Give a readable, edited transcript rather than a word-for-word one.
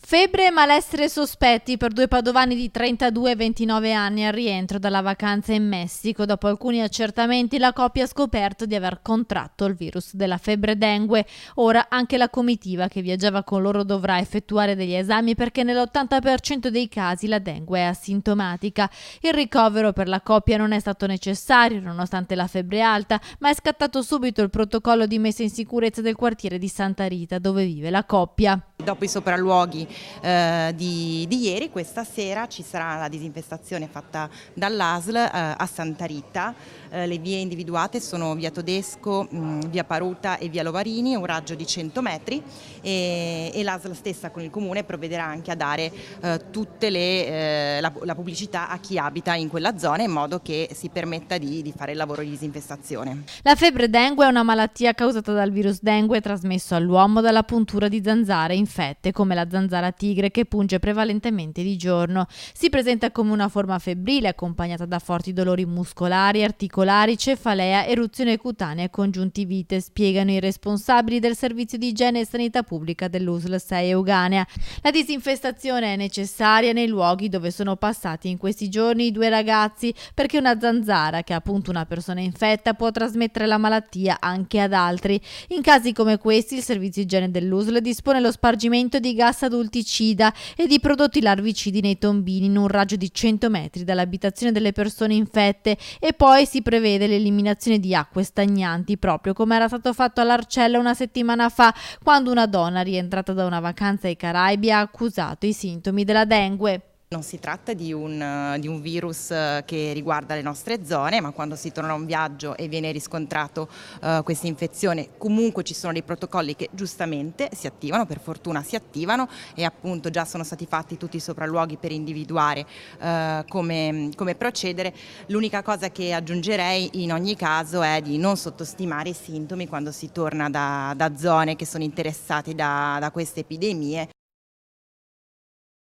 Febbre e malessere sospetti per due padovani di 32 e 29 anni al rientro dalla vacanza in Messico. Dopo alcuni accertamenti, la coppia ha scoperto di aver contratto il virus della febbre dengue. Ora anche la comitiva che viaggiava con loro dovrà effettuare degli esami perché nell'80% dei casi la dengue è asintomatica. Il ricovero per la coppia non è stato necessario nonostante la febbre alta, ma è scattato subito il protocollo di messa in sicurezza del quartiere di Santa Rita dove vive la coppia. Dopo i sopralluoghi di ieri, questa sera ci sarà la disinfestazione fatta dall'ASL a Santa Rita. Le vie individuate sono via Todesco, via Paruta e via Lovarini, un raggio di 100 metri e l'ASL stessa con il comune provvederà anche a dare la pubblicità a chi abita in quella zona in modo che si permetta di fare il lavoro di disinfestazione. La febbre dengue è una malattia causata dal virus dengue trasmesso all'uomo dalla puntura di zanzare infette come la zanzara tigre che punge prevalentemente di giorno. Si presenta come una forma febbrile accompagnata da forti dolori muscolari, articolari, cefalea, eruzione cutanea e congiuntivite, spiegano i responsabili del servizio di igiene e sanità pubblica dell'USL 6 Euganea. La disinfestazione è necessaria nei luoghi dove sono passati in questi giorni i due ragazzi perché una zanzara, che è appunto una persona infetta, può trasmettere la malattia anche ad altri. In casi come questi il servizio igiene dell'USL dispone lo spargimento di gas adulticida e di prodotti larvicidi nei tombini in un raggio di 100 metri dall'abitazione delle persone infette e poi si prevede l'eliminazione di acque stagnanti proprio come era stato fatto all'Arcella una settimana fa quando una donna rientrata da una vacanza ai Caraibi ha accusato i sintomi della dengue. Non si tratta di un virus che riguarda le nostre zone, ma quando si torna a un viaggio e viene riscontrato questa infezione, comunque ci sono dei protocolli che giustamente si attivano, per fortuna si attivano e appunto già sono stati fatti tutti i sopralluoghi per individuare come procedere. L'unica cosa che aggiungerei in ogni caso è di non sottostimare i sintomi quando si torna da zone che sono interessate da queste epidemie.